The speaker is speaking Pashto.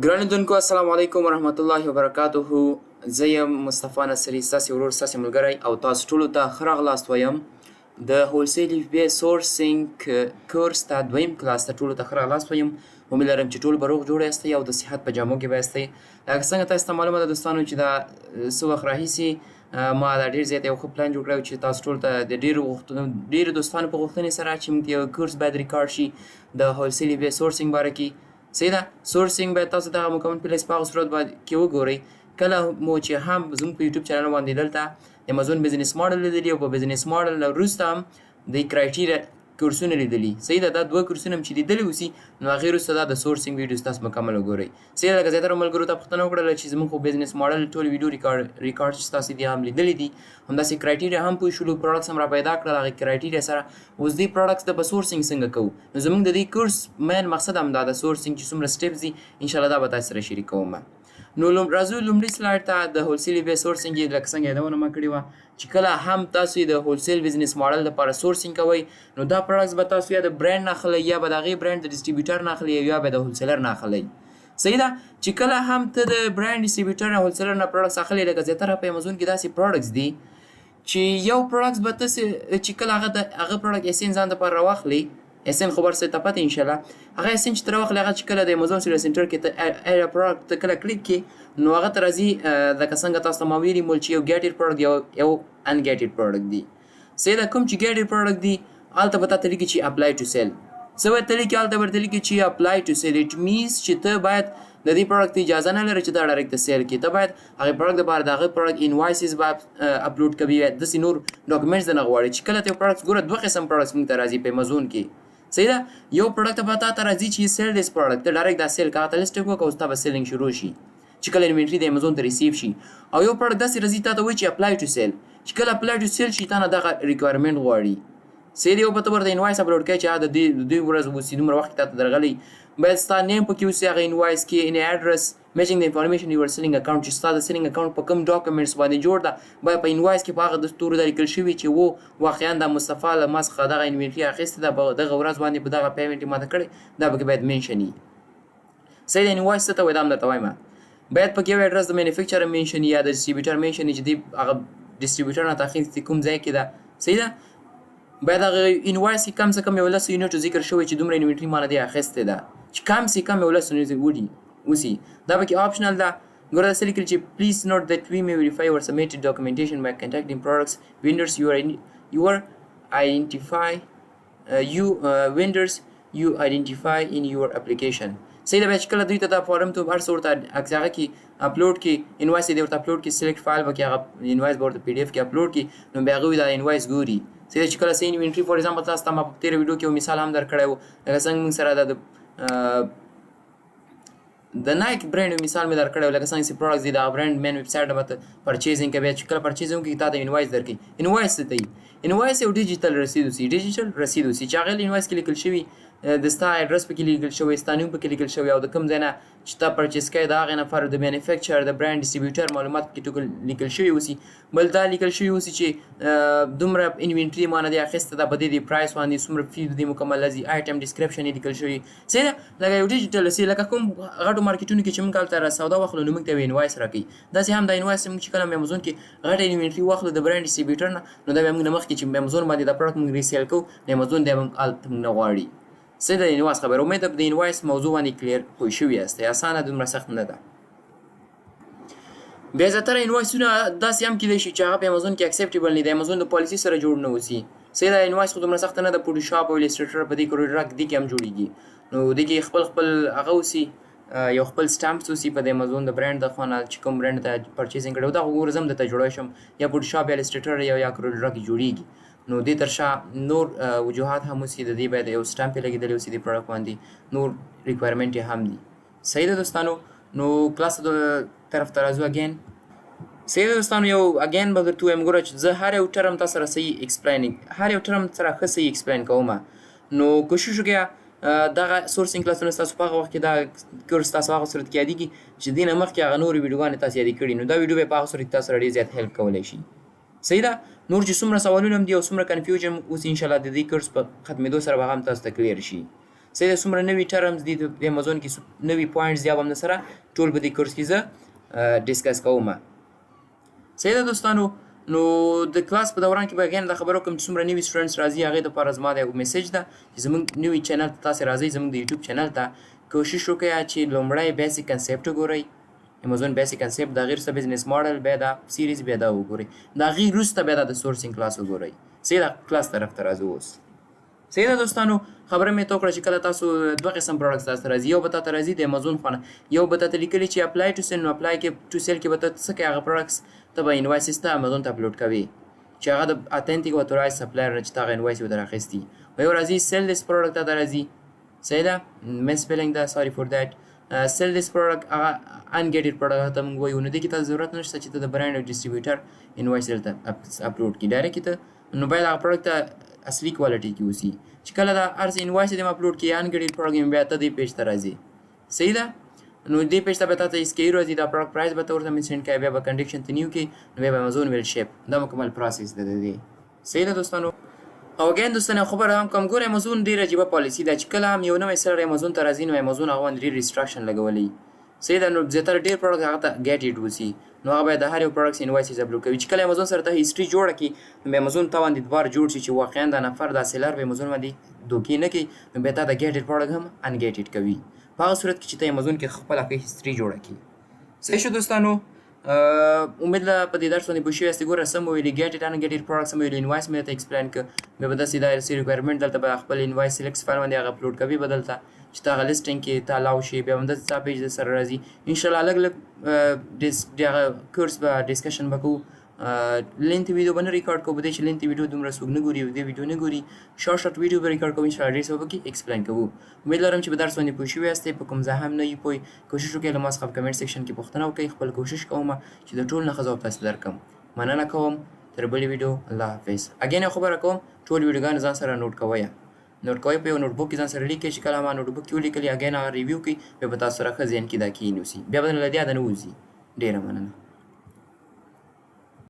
ګران لیدونکو السلام علیکم ورحمت الله وبرکاته. زه یم مصطفی نصري، ستاسې ورور، ستاسې ملګری او تاسو ټولو ته ښه راغلاست وایم د هولسیل FBA سورسینګ کورس ته دویم کلاس ته ټولو ته ښه راغلاست وایم. امید لرم چې ټول به روغ جوړ یاستئ او د صحت په جامو کې به یاستئ. لکه څنګه تاسو ته معلومه ده دوستانو چې دا څه وخت راهیسې ما دا ډېر زیات یو ښه پلان جوړ کړی چې تاسو ټولو ته د ډېرو دوستانو په غوښتنې سره چې موږ یو کورس باید ریکارډ شي د هولسیل FBA سورسینګ باره کې. صحیح ده، سورسینګ باید تاسو دغه مکمل پلیس په هغه صورت باندې کې وګورئ کله مو چې هم زموږ په یوټیوب چینل باندې دلته د امازون بزنس ماډل لیدلي او په بزنس ماډل نه وروسته هم د کرایټیریا کورسونه لیدلي. صحیح ده، دا دوه کورسونه هم چې لیدلي اوسي نو هغې وروسته دا د سورسینګ ویډیوز تاسو مکمل وګورئ. صحیح ده، لکه زیاتره ملګرو ته پوښتنه وکړله چې زموږ خو بزنس ماډل ټول ویډیو ریکارډ چې تاسو دې هم لیدلي دي، همداسې کرایټیریا هم پوه شولو، پروډکټس هم را پیدا کړل. هغې کرایټیریا سره اوس دې پروډکټس د په سورسینګ څنګه کوو. نو زموږ د دې کورس مین مقصد هم دا د سورسینګ چې څومره سټیپس دي انشاءالله دا به تاسو سره شریکوم. نو راځو لومړي سلایډ ته. د هولسیل FBA سورسینګ یې لکه څنګه یادونه ما کړې وه چې کله هم تاسو د هولسیل بزنس ماډل لپاره سورسینګ کوئ نو دا پروډکټس به تاسو یا د برانډ نه اخلئ یا به د هغې برانډ د ډسټریبیوټر نه اخلئ یا به د هولسیلر نه اخلئ. صحیح ده، چې کله هم ته د برانډ ډسټریبیوټر نه هولسیلر نه پروډکټس اخلئ، لکه زیاتره په امازون کې داسې پروډکټس دي چې یو پروډکټس به تاسې چې کله هغه پروډکټ اسین ځان دپاره راواخلئ، اسین خو بر څه ته پته انشاءالله، هغه اسین چې ته راواخلئ هغه چې کله د امازون سیلر سنټر کې ته ایډ پروډکټ ته کله کلیک کړې نو هغه ته راځي لکه څنګه تاسو ته ما ویلي مول چې یو ګیټډ پروډکټ یو ان ګیټډ پروډکټ دی. صحیح ده، کوم چې ګیټډ پروډکټ دی هلته به تا ته لیکي چې اپلای ټو سیل. څه باید ته لیکي هلته به درته لیکي چې اپلای ټو سیل. اټ مینز چې ته باید د دې پروډکټ اجازه نه لري چې دا ډایرکټ ته سیل کړي. ته باید هغې پروډکټ دپاره د هغه پروډکټ انوایسز به اپلوډ کوي، داسې نور ډاکومنټس درنه غواړي چې کله ته یو پروډکټ ګوره دوه قسم پروډکټس موږ ته راځي په امازون کې. صحیح ده، یو پروډکټ به تا ته راځي چې سیل دیس پروډکټ، ته ډایرکټ دا سیل که هغه ته لیسټ وکړه او ستا به سیلینګ شروع شي چې کله انوینټري د امازون ته ریسیو شي. او یو پروډکټ داسې راځي تا ته وایي چې اپلای ټو سیل، چې کله اپلای ټو سیل شي تا نه دغه ریکوایرمنټ غواړي. صحیح دی، یو به ته ورته انوایس اپلوډ کوې چې د دوی ورځ اوسي دومره وخت تا ته درغلی، باید ستا نیم پکې اوسي هغه انوایس کې، ان ایډرس میچینګ د انفارمیشن یور سیلینګ اکاونټ چې ستا د سیلینګ اکاونټ په کوم ډاکومنټس باندې جوړ ده باید په انوایس کې په هغه دستورو دا لیکل شوي چې واقعا دا مصطفی له ما څخه دغه انوینټري اخیستې ده، په دغه ورځ باندې په دغه پیمنټ یې ماته کړې، دا پکې باید منشن وي. صحیح ده، انوایس څه ته وایي دا هم درته وایم. باید پکې یو ایډرس د مینوفیکچر منشن یا د ډسټریبیوټر منشن چې دی هغه ډسټریبیوټر نه تا اخیستې کوم ځای کې ده. صحیح ده، باید هغه انوایس کې کم څه کم یو 10 یونټو ذکر شوی چې دومره انوینټري ما نه دی اخیستې ده، چې کم څه کم یو 10 یونټو اوسي. دا پکې آپشنل ده. ګوره داسې لیکل چې پلیز نوٹ دیٹ وی may verify your submitted documentation by contacting products vendors you identify in your application. صحیح ده، بیا چې کله دوی ته دا فارم ته هر څه ورته هغه کې اپلوډ کړي، انوایس یې دې ورته اپلوډ کړي، سلیکټ فایل به کې هغه انوایس به ورته PDF کې اپلوډ کړي، نو بیا هغوی دا انوایس ګوري. صحیح ده، چې کله څه انوینټري فار ایگزامپل تاسو ته ما په تېره ویډیو کې یو مثال هم درکړی و، لکه څنګه موږ سره د نایک برانډ یو مثال مې درکړی و، لکه څنګه چې پروډکټس دي د هغه برانډ مین ویب سایټ نه به پرچیزینګ کوي، چې کله پرچیزینګ وکړي تا ته انوایس درکړي. انوایس څه ته وایي؟ انوایس یو ډیجیټل رسید اوسي، ډیجیټل رسید اوسي چې هغه انوایس کې لیکل شوي د ستا ایډرس پکې لیکل شوی، ستا نوم پکې لیکل شوی او د کوم ځای نه چې تا پرچیز کوې د هغې نفر د مینوفیکچر د برانډ ډسټریبیوټر معلومات پکې ټول لیکل شوي اوسي. بل دا لیکل شوي اوسي چې دومره انوینټري ما نه دی اخیسته ده، په دې پرایس باندې څومره فی دې مکمل راځي، آیټم ډسکرپشن یې لیکل شوي. صحیح ده، لکه یو ډیجیټل رسید، لکه کوم غټو مارکیټونو کې چې موږ هلته سودا واخلو نو موږ ته یو انوایس راکوي، داسې هم دا انوایس موږ چې کله امازون کې غټه انوینټري واخلو د برانډ ډسټریبیوټر نه نو دا بیا موږ نه مخکې چې امازون باندې دا پروډکټ موږ ریسیل کوو د امازون دی به هلته موږ نه غواړي. صحیح ده، انوایس خبره. امید ده د انوایس موضوع باندې کلیر پوه شوي یاستئ، اسانه دومره سخت نه ده. بیا زیاتره انوایسونه داسې هم کیدای شي چې هغه په امازون کې اکسپټیبل نه دي، امازون د پالیسي سره جوړ نه اوسي. صحیح ده، انوایس خو دومره سخته نه ده، فوټوشاپ او السټریټر په دې کې روډراک دې کې هم جوړیږي، نو دې کې خپل هغه اوسي، یو خپل سټامپس اوسي په د امازون د برانډ د خوا نه چې کوم برانډ ته پرچیزینګ کړی و دا خو ګوره زه هم درته جوړی شم، یا فوټوشاپ یا السټریټر یا روډراک جوړیږي. نو دې تر شا نور وجوهات هم اوسي، د دې باید یو سټامپ یې لګېدلی اوسي د پروډکټ باندې، نور ریکوایرمنټ یې هم دي. صحیح ده دوستانو، نو کلاس طرف ته راځو اګین. صحیح ده دوستانو، یو اګین به درته ووایم، ګوره چې زه هر یو ټرم تاسو سره صحیح ایکسپلاینینګ، هر یو ټرم سره ښه صحیح ایکسپلاین کوم، نو کوشش وکړه دغه سورسینګ کلاسونه ستاسو په هغه وخت کې دا کورس تاسو هغه صورت کې یادېږي چې دې نه مخکې هغه نورې ویډیوګانې تاسو یادې کړي، نو دا ویډیو به په هغه صورت کې تاسو سره ډېر زیات هیلپ کولی شي. صحیح ده، نور چې څومره سوالونه هم دي او څومره کنفیوژن اوس انشاءالله د دې کورس په ختمېدو سره به هم تاسو ته کلیر شي. صحیح ده. څومره نوي ټرمز دي په امازون کې نوي پوینټس دي هم سره ټول به دې کورس کې زه ډسکس کوم. صحیح ده دوستانو. نو د کلاس په دوران کې به اګین دا خبره وکړم چې څومره نوي سټوډنټس راځي هغې دپاره زما د یو میسیج ده چې زموږ نوي چینل ته تاسې راځئ، زموږ د یوټیوب چینل ته کوشش وکړئ چې لومړی بیسیک کنسپټ وګورئ، امازون بیسیک کنسپټ، د هغې وروسته بزنس ماډل، بیا دا سیریز، بیا دا وګورئ، د هغې وروسته بیا د سورسینګ کلاس وګورئ. صحیح ده. کلاس طرف ته راځو اوس. صحیح ده دوستانو. خبره مې ته وکړه چې کله تاسو دوه قسم پروډکټس تاسو ته راځي، یو به تاته راځي د امازون خوا نه، یو به تاته لیکلي چې اپلای ټو سیل. نو اپلای ټو سیل کې به ته څه کوې، هغه پروډکټس ته به انوایسز ته امازون ته اپلوډ کوې چې هغه د اتنټیک اتورایز سپلایر نه چې تا هغه انوایس یې ورته راخیستي. او یو راځي سیل دیس پروډکټ ته راځي. صحیح ده. مس سپیلینګ ده، سوري فور دیټ. سیل دیس پروډکټ هغه انګیټډ پروډکټ ته موږ وایو. نو دې کې ته ضرورت نشته چې ته د برانډ او ډسټریبیوټر انوایس دلته اپلوډ کړي، ډایرکټ ته. نو باید هغه پروډکټ ته اصلي کوالټي کې اوسي. چې کله دا هر څه انوایس دې اپلوډ کړي انګیټډ پروډکټ بیا ته دې پیج ته راځي. صحیح ده. نو دې پیج ته به تاته اسکې راځي، دا پروډکټ پرایس به ته ورته منشن کوې، بیا به کنډیکشن ته نیو کړي، نو بیا به امازون ویل شیپ. دا مکمل پروسس ده د دې. صحیح ده دوستانو. او اګین دوستانو خبره هم کوم، ګوره امازون ډېره عجیبه پالیسي ده چې کله هم یو نوی سیلر امازون ته راځي نو امازون هغه باندې ډېر ریسټرکشن لګولی. صحیح ده. نو زیاتره ډېر پروډکټ هغه ته ګیټ اټ وسي، نو هغه باید د هر یو پروډکټس انوایسز اپلوډ کوي. چې کله امازون سره ته هیسټري جوړه کړي نو امازون ته باندې دوباره جوړ شي چې واقعا دا نفر دا سیلر به امازون باندې دوکې نه کوي، نو بیا تا د ګیټ اټ پروډکټ هم انګیټ اټ کوي په هغه صورت کې چې ته امازون کې خپله هیسټري جوړه کړي. صحیح شو دوستانو. امید له په دې درس باندې پوه شوي یاستې. ګوره سم ویلي ګیټ اټ انګیټ پروډکټ سم ویلي، انوایس مې درته ایکسپلین کړه. بیا به داسې داسې ریکوایرمنټ دلته به خپل انوایس سلیکټ فایل باندې هغه اپلوډ کوي به دلته چې ته هغه لیسټینګ کې ته الاو شي، بیا همداسې ستا پیج در سره راځي. انشاءالله لږ لږ دغه کورس به ډسکشن به کوو. لینت ویډیو به نه ریکارډ کوو، په دې چې لینت ویډیو دومره څوک نه ګوري، دې ویډیو نه ګوري، شارټ شارټ ویډیو به ریکارډ کوو. انشاءالله ډېر څه به پکې ایکسپلین کوو. امید لرم چې په درس باندې پوه شوي یاستې. په کوم ځای هم نه یې پوه، کوشش وکړئ له ما څخه په کمنټ سیکشن کې پوښتنه وکړئ. خپل کوشش کوم چې د ټول نه ښه ځواب تاسو درکړم. مننه کوم. تر بلې ویډیو الله حافظ. اګین یو خبره کوم، ټول ویډیوګانې ځان سره نوټ کوئ. نوټ کوئ په یو نوټ بک کې ځان سره لیکئ چې کله ما نوټ بک کې ولیکلي اګین هغه ریویو کړئ، بیا به تاسو سره ښه ذهن کې دا کښېنوسي، بیا به له دې یاده نه وځي. ډېره مننه.